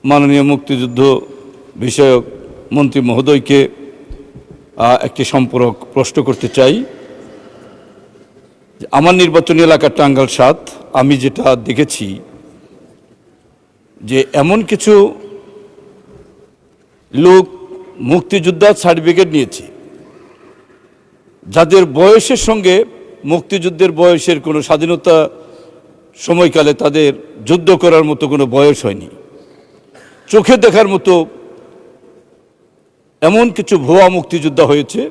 মাননীয় মুক্তিযুদ্ধ বিষয়ক মন্ত্রী মহোদয়কে একটি সম্পূরক প্রশ্ন করতে চাই। আমার নির্বাচনী এলাকা টাঙ্গাইল ৭, আমি যেটা দেখেছি যে এমন কিছু লোক মুক্তিযোদ্ধার সার্টিফিকেট নিয়েছে যাদের বয়সের সঙ্গে মুক্তিযুদ্ধের বয়সের কোনো স্বাধীনতা সময়কালে তাদের যুদ্ধ করার মতো কোনো বয়স হয়নি। চোখে দেখার মতো এমন কিছু ভুয়া মুক্তিযোদ্ধা হয়েছে।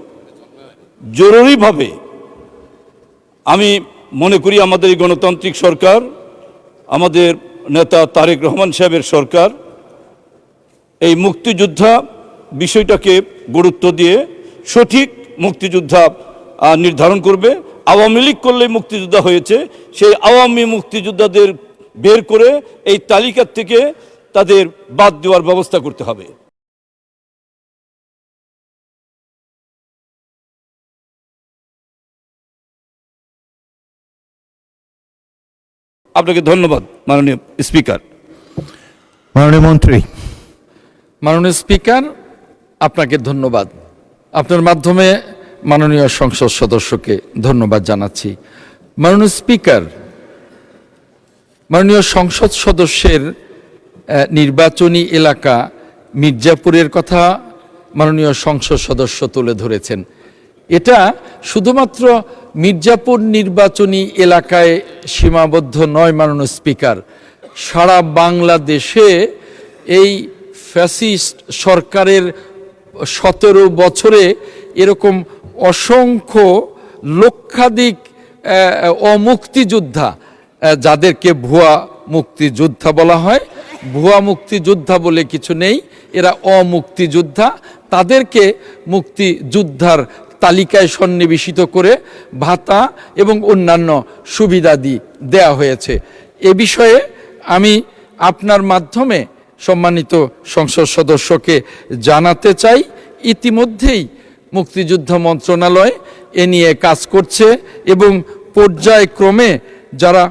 জরুরিভাবে আমি মনে করি আমাদের এই গণতান্ত্রিক সরকার, আমাদের নেতা তারেক রহমান সাহেবের সরকার এই মুক্তিযোদ্ধা বিষয়টাকে গুরুত্ব দিয়ে সঠিক মুক্তিযোদ্ধা নির্ধারণ করবে। আওয়ামী লীগ করলে মুক্তিযোদ্ধা হয়েছে, সেই আওয়ামী মুক্তিযোদ্ধাদের বের করে এই তালিকা থেকে তাদের বাদ দেওয়ার ব্যবস্থা করতে হবে। আপনাকে ধন্যবাদ মাননীয় স্পিকার। মাননীয় মন্ত্রী। মাননীয় স্পিকার, আপনাকে ধন্যবাদ। আপনার মাধ্যমে মাননীয় সংসদ সদস্যকে ধন্যবাদ জানাচ্ছি। মাননীয় স্পিকার, মাননীয় সংসদ সদস্যের নির্বাচনী এলাকা মির্জাপুরের কথা মাননীয় সংসদ সদস্য তুলে ধরেছেন। এটা শুধুমাত্র মির্জাপুর নির্বাচনী এলাকায় সীমাবদ্ধ নয় মাননীয় স্পিকার, সারা বাংলাদেশে এই ফ্যাসিস্ট সরকারের 17 বছরে এরকম অসংখ্য লক্ষাধিক অমুক্তিযোদ্ধা, যাদেরকে ভুয়া মুক্তিযোদ্ধা বলা হয়, ভুয়া মুক্তিযোদ্ধা বলে কিছু নেই, এরা অমুক্তিযোদ্ধা, তাদেরকে মুক্তিযোদ্ধার তালিকায় সন্নিবেশিত করে ভাতা এবং অন্যান্য সুবিধাদি দেয়া হয়েছে। এ বিষয়ে আমি আপনার মাধ্যমে সম্মানিত সংসদ সদস্যকে জানাতে চাই, ইতিমধ্যেই মুক্তিযুদ্ধ মন্ত্রণালয় এ নিয়ে কাজ করছে এবং পর্যায়ক্রমে যারা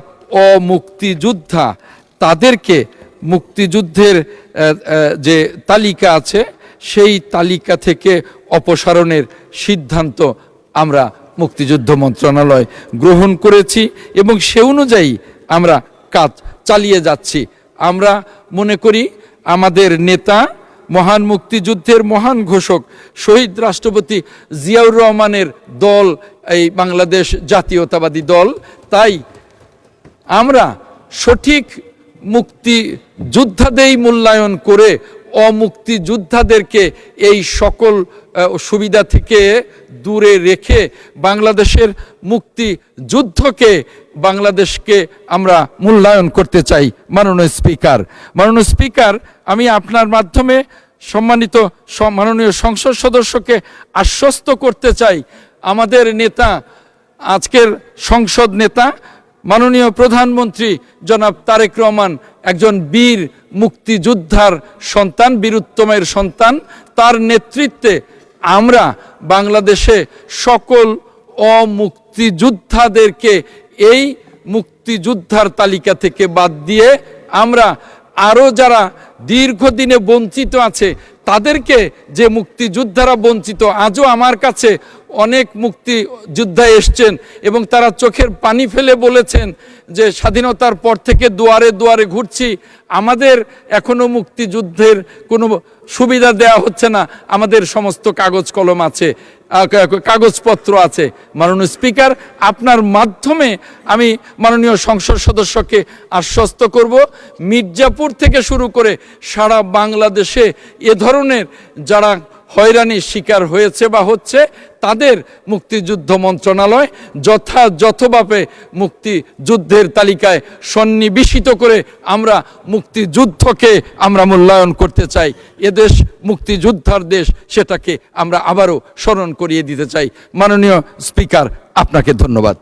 অমুক্তিযোদ্ধা তাদেরকে মুক্তিযুদ্ধের যে তালিকা আছে সেই তালিকা থেকে অপসারণের সিদ্ধান্ত আমরা মুক্তিযুদ্ধ মন্ত্রণালয় গ্রহণ করেছি এবং সে অনুযায়ী আমরা কাজ চালিয়ে যাচ্ছি। আমরা মনে করি আমাদের নেতা, মহান মুক্তিযুদ্ধের মহান ঘোষক শহীদ রাষ্ট্রপতি জিয়াউর রহমানের দল এই বাংলাদেশ জাতীয়তাবাদী দল, তাই আমরা সঠিক মুক্তিযোদ্ধাদের মূল্যায়ন করে অমুক্তিযোদ্ধাদেরকে এই সকল সুবিধা থেকে দূরে রেখে বাংলাদেশের মুক্তিযুদ্ধকে বাংলাদেশকে আমরা মূল্যায়ন করতে চাই। মাননীয় স্পিকার, মাননীয় স্পিকার, আমি আপনার মাধ্যমে সম্মানিত মাননীয় সংসদ সদস্যকে আশ্বস্ত করতে চাই, আমাদের নেতা, আজকের সংসদ নেতা মাননীয় প্রধানমন্ত্রী জনাব তারেক রহমান একজন বীর মুক্তিযোদ্ধার সন্তান, বীরুত্তমের সন্তান। তার নেতৃত্বে আমরা বাংলাদেশে সকল অমুক্তিযোদ্ধাদেরকে এই মুক্তিযোদ্ধার তালিকা থেকে বাদ দিয়ে আমরা আরও যারা দীর্ঘদিনে বঞ্চিত আছে তাদেরকে, যে মুক্তিযোদ্ধারা বঞ্চিত, আজও আমার কাছে অনেক মুক্তিযোদ্ধা এসছেন এবং তারা চোখের পানি ফেলে বলেছেন যে স্বাধীনতার পর থেকে দুয়ারে দুয়ারে ঘুরছি, আমাদের এখনো মুক্তিযুদ্ধের কোনো সুবিধা দেয়া হচ্ছে না, আমাদের সমস্ত কাগজ কলম আছে, কাগজপত্র আছে। মাননীয় স্পিকার, আপনার মাধ্যমে আমি মাননীয় সংসদ সদস্যকে আশ্বস্ত করব, মির্জাপুর থেকে শুরু করে সারা বাংলাদেশে এ ধরনের যারা হয়রানির শিকার হয়েছে বা হচ্ছে তাদের মুক্তিযুদ্ধ মন্ত্রণালয় যথাযথভাবে মুক্তিযুদ্ধের তালিকায় সন্নিবেশিত করে আমরা মুক্তিযুদ্ধকে আমরা মূল্যায়ন করতে চাই। এদেশ মুক্তিযোদ্ধার দেশ, সেটাকে আমরা আবারও স্মরণ করিয়ে দিতে চাই। মাননীয় স্পিকার, আপনাকে ধন্যবাদ।